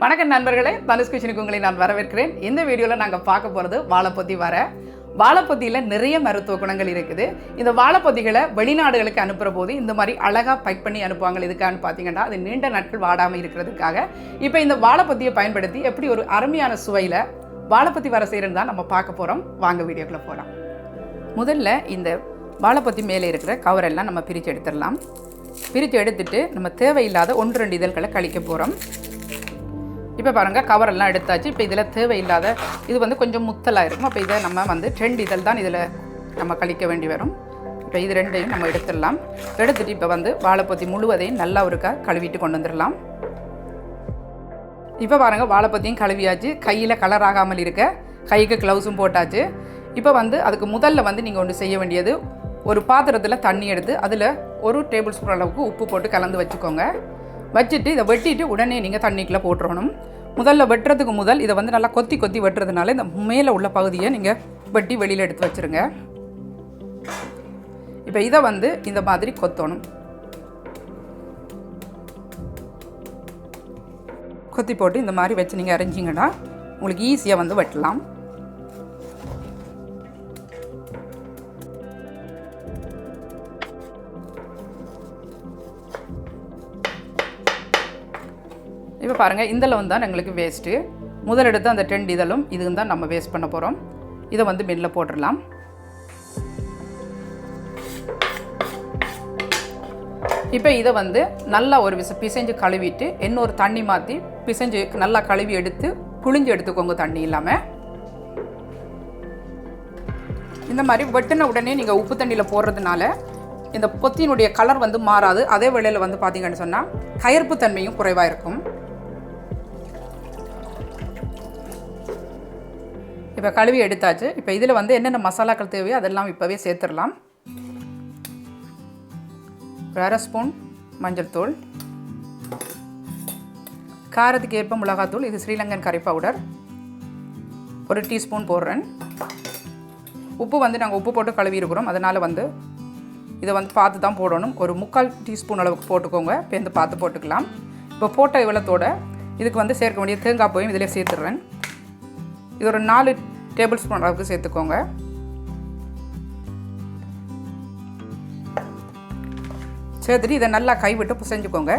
வணக்கம் நண்பர்களே, தனுஷ் கிச்சனுக்கு உங்களை நான் வரவேற்கிறேன். இந்த வீடியோவில் நாங்கள் பார்க்க போகிறது வாழைப்பொத்தி வர. வாழைப்பொத்தியில் நிறைய மருத்துவ குணங்கள் இருக்குது. இந்த வாழைப்பொத்திகளை வெளிநாடுகளுக்கு அனுப்புகிற போது இந்த மாதிரி அழகாக பேக் பண்ணி அனுப்புவாங்க. இதுக்கான்னு பார்த்தீங்கன்னா அது நீண்ட நாட்கள் வாடாமல் இருக்கிறதுக்காக. இப்போ இந்த வாழைப்பொத்தியை பயன்படுத்தி எப்படி ஒரு அருமையான சுவையில் வாழைப்பொத்தி வர செய்கிறன்னு தான் நம்ம பார்க்க போகிறோம். வாங்க வீடியோக்குள்ளே போகலாம். முதல்ல இந்த வாழைப்பொத்தி மேலே இருக்கிற கவரெல்லாம் நம்ம பிரித்து எடுத்துடலாம். பிரித்து எடுத்துட்டு நம்ம தேவையில்லாத 1-2 இதழ்களை கழிக்க போகிறோம். இப்போ பாருங்கள், கவரெல்லாம் எடுத்தாச்சு. இப்போ இதில் தேவையில்லாத இது கொஞ்சம் முத்தலாக இருக்கும். அப்போ இதை நம்ம 2 இதழ் தான் இதில் நம்ம கழிக்க வேண்டி வரும். இப்போ இது 2ஐயும் நம்ம எடுத்துடலாம். எடுத்துகிட்டு இப்போ வாழைப்பொத்தி முழுவதையும் நல்லா ஒருக்கா கழுவிட்டு கொண்டு வந்துடலாம். இப்போ பாருங்கள், வாழைப்பொத்தியும் கழுவியாச்சு. கையில் கலர் ஆகாமல் இருக்க கைக்கு க்ளவுஸும் போட்டாச்சு. இப்போ அதுக்கு முதல்ல நீங்கள் ஒன்று செய்ய வேண்டியது, ஒரு பாத்திரத்தில் தண்ணி எடுத்து அதில் 1 டேபிள் ஸ்பூன் அளவுக்கு உப்பு போட்டு கலந்து வச்சுக்கோங்க. வச்சுட்டு இதை வெட்டிட்டு உடனே நீங்கள் தண்ணிக்குள்ளே போட்டுறணும். முதல்ல வெட்டுறதுக்கு முதல் இதை நல்லா கொத்தி கொத்தி வெட்டுறதுனால இந்த மேலே உள்ள பகுதியை நீங்கள் வெட்டி வெளியில் எடுத்து வச்சுருங்க. இப்போ இதை இந்த மாதிரி கொத்தணும். கொத்தி போட்டு இந்த மாதிரி வச்சு நீங்கள் அரைஞ்சிங்கன்னா உங்களுக்கு ஈஸியாக வெட்டலாம். இப்போ பாருங்கள், இதில் தான் எங்களுக்கு வேஸ்ட்டு. முதலெடுத்து அந்த 2 இதழும் இதுவும் தான் நம்ம வேஸ்ட் பண்ண போகிறோம். இதை மில்லில் போட்டுடலாம். இப்போ இதை நல்லா ஒரு பிசைஞ்சு கழுவிட்டு இன்னொரு தண்ணி மாற்றி பிசைஞ்சு நல்லா கழுவி எடுத்து புழிஞ்சு எடுத்துக்கோங்க. தண்ணி இல்லாமல் இந்த மாதிரி வெட்டின உடனே நீங்கள் உப்பு தண்ணியில் போடுறதுனால இந்த பொத்தியினுடைய கலர் மாறாது. அதே வேளையில் பார்த்தீங்கன்னு சொன்னால் கயர்ப்பு தன்மையும் குறைவாக இருக்கும். இப்போ கழுவி எடுத்தாச்சு. இப்போ இதில் என்னென்ன மசாலாக்கள் தேவையோ அதெல்லாம் இப்போவே சேர்த்துடலாம். 1/2 ஸ்பூன் மஞ்சள் தூள், காரத்துக்கு ஏற்ப மிளகாத்தூள், இது ஸ்ரீலங்கன் கறி பவுடர் 1 டீஸ்பூன் போடுறேன். உப்பு நாங்கள் உப்பு போட்டு கழுவி இருக்கிறோம். அதனால் இதை பார்த்து தான் போடணும். ஒரு 3/4 டீஸ்பூன் அளவுக்கு போட்டுக்கோங்க. இப்போ பார்த்து போட்டுக்கலாம். இப்போ போட்ட இவ்வளத்தோட இதுக்கு சேர்க்க வேண்டிய தேங்காய் பூவையும் இதில் சேர்த்துடுறேன். இது ஒரு 4 டேபிள் ஸ்பூன் அளவுக்கு சேர்த்துக்கோங்க. சேர்த்துட்டு இதை நல்லா கைவிட்டு பிசைஞ்சுக்கோங்க.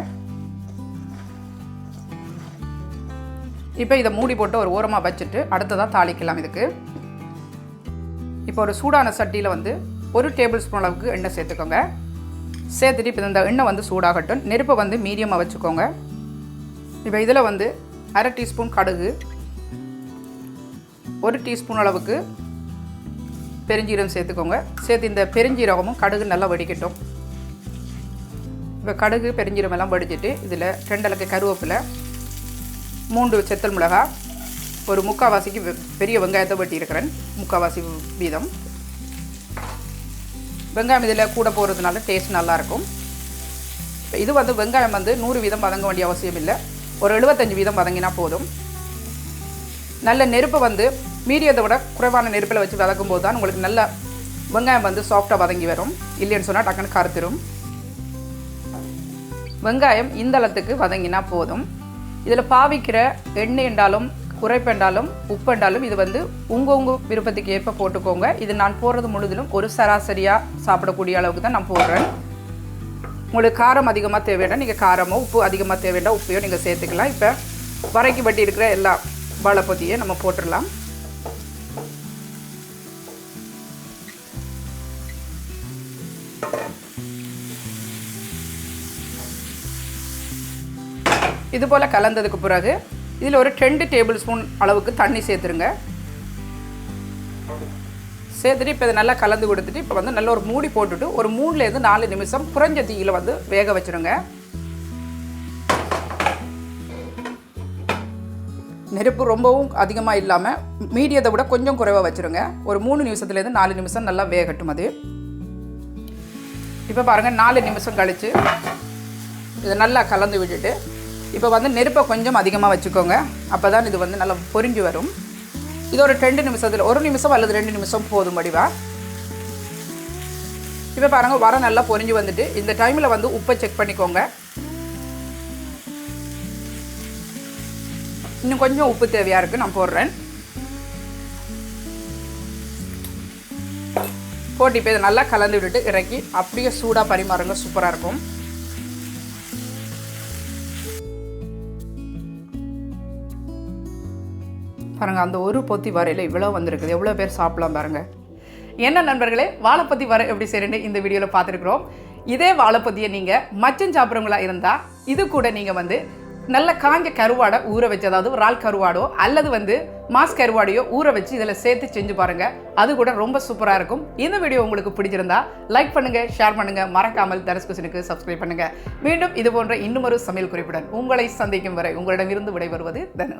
இப்போ இதை மூடி போட்டு ஒரு ஓரமாக வச்சுட்டு அடுத்ததாக தாளிக்கலாம். இதுக்கு இப்போ ஒரு சூடான சட்டியில் 1 டேபிள் ஸ்பூன் அளவுக்கு எண்ணெய் சேர்த்துக்கோங்க. சேர்த்துட்டு இப்போ இந்த எண்ணெய் சூடாகட்டும். நெருப்பை மீடியமாக வச்சுக்கோங்க. இப்போ இதில் 1/2 டீஸ்பூன் கடுகு, 1 டீஸ்பூன் அளவுக்கு பெருஞ்சீரகம் சேர்த்துக்கோங்க. சேர்த்து இந்த பெருஞ்சீரகமும் கடுகு நல்லா வடிக்கட்டும். இப்போ கடுகு பெருஞ்சீரகம் எல்லாம் வடிச்சிட்டு இதில் 2 அளவுக்கு கருவேப்பிலை, 3 செத்தல் மிளகாய், ஒரு 3/4 வாசிக்கு பெரிய வெங்காயத்தை வெட்டி இருக்கிறேன். 3/4 வாசி வீதம் வெங்காயம் இதில் கூட போகிறதுனால டேஸ்ட் நல்லாயிருக்கும். இது வெங்காயம் 100 வீதம் வதங்க வேண்டிய அவசியம் இல்லை. ஒரு 75 வீதம் வதங்கினா போதும். நல்ல நெருப்பை மீடியத்தை விட குறைவான நெருப்பில் வச்சு வதக்கும் போது தான் உங்களுக்கு நல்ல வெங்காயம் சாஃப்டாக வதங்கி வரும். இல்லைன்னு சொன்னால் டக்குன்னு கருத்துரும். வெங்காயம் இந்த அளத்துக்கு வதங்கினா போதும். இதில் பாவிக்கிற எண்ணெய் என்றாலும் குறைப்பெண்டாலும் உப்பெண்டாலும் இது உங்கள் விருப்பத்துக்கு ஏற்ப போட்டுக்கோங்க. இது நான் போடுறது முழுதிலும் ஒரு சராசரியாக சாப்பிடக்கூடிய அளவுக்கு தான் நான் போடுறேன். உங்களுக்கு காரம் அதிகமாக தேவையான நீங்கள் காரமோ உப்பு அதிகமாக தேவையான உப்பையோ நீங்கள் சேர்த்துக்கலாம். இப்போ வரைக்கு வட்டி இருக்கிற எல்லா வாழைப்பொத்தியை நம்ம போட்டுடலாம். இது போல் கலந்ததுக்கு பிறகு இதில் ஒரு 2 டேபிள் ஸ்பூன் அளவுக்கு தண்ணி சேர்த்துருங்க. சேர்த்துட்டு இப்போ இதை நல்லா கலந்து கொடுத்துட்டு இப்போ நல்ல ஒரு மூடி போட்டுட்டு ஒரு 3லேருந்து 4 நிமிஷம் குறைஞ்ச தீயில் வேக வச்சுருங்க. நெருப்பு ரொம்பவும் அதிகமாக இல்லாமல் மீடியத்தை விட கொஞ்சம் குறைவாக வச்சுருங்க. ஒரு 3 நிமிஷத்துலேருந்து 4 நிமிஷம் நல்லா வேகட்டும். அது இப்போ பாருங்கள், 4 நிமிஷம் கழித்து இதை நல்லா கலந்து விட்டுட்டு இப்போ நெருப்பை கொஞ்சம் அதிகமாக வச்சுக்கோங்க. அப்போ தான் இது நல்லா பொரிஞ்சு வரும். இது ஒரு 2 நிமிஷத்தில் 1 நிமிஷம் அல்லது 2 நிமிஷம் போதும் வடிவா. இப்போ பாருங்கள், வர நல்லா பொரிஞ்சு வந்துட்டு இந்த டைமில் உப்பை செக் பண்ணிக்கோங்க. இன்னும் கொஞ்சம் உப்பு தேவையாக இருக்குது, நான் போடுறேன். போட்டு இப்போ இதை நல்லா கலந்து விட்டுட்டு இறக்கி அப்படியே சூடாக பரிமாறுங்க, சூப்பராக இருக்கும். பாருங்கள், அந்த ஒரு பொத்தி வரையில் இவ்வளோ வந்திருக்குது. எவ்வளோ பேர் சாப்பிடலாம் பாருங்கள். என்ன நண்பர்களே, வாழைப்பத்தி வரை எப்படி செய்யறேன்னு இந்த வீடியோவில் பார்த்துருக்குறோம். இதே வாழைப்பத்தியை நீங்கள் மச்சம் சாப்பிட்றவங்களா இருந்தால் இது கூட நீங்கள் வந்து நல்ல காஞ்ச கருவாடை ஊற வச்சு, அதாவது இறால் கருவாடோ அல்லது மாஸ் கருவாடையோ ஊற வச்சு இதில் சேர்த்து செஞ்சு பாருங்கள். அது கூட ரொம்ப சூப்பராக இருக்கும். இந்த வீடியோ உங்களுக்கு பிடிச்சிருந்தா லைக் பண்ணுங்கள், ஷேர் பண்ணுங்கள், மறக்காமல் தனுஷ் குசினுக்கு சப்ஸ்கிரைப் பண்ணுங்கள். மீண்டும் இது போன்ற இன்னும் ஒரு சமையல் குறிப்புடன் உங்களை சந்திக்கும் வரை உங்களிடமிருந்து விடைபெறுவது தனு.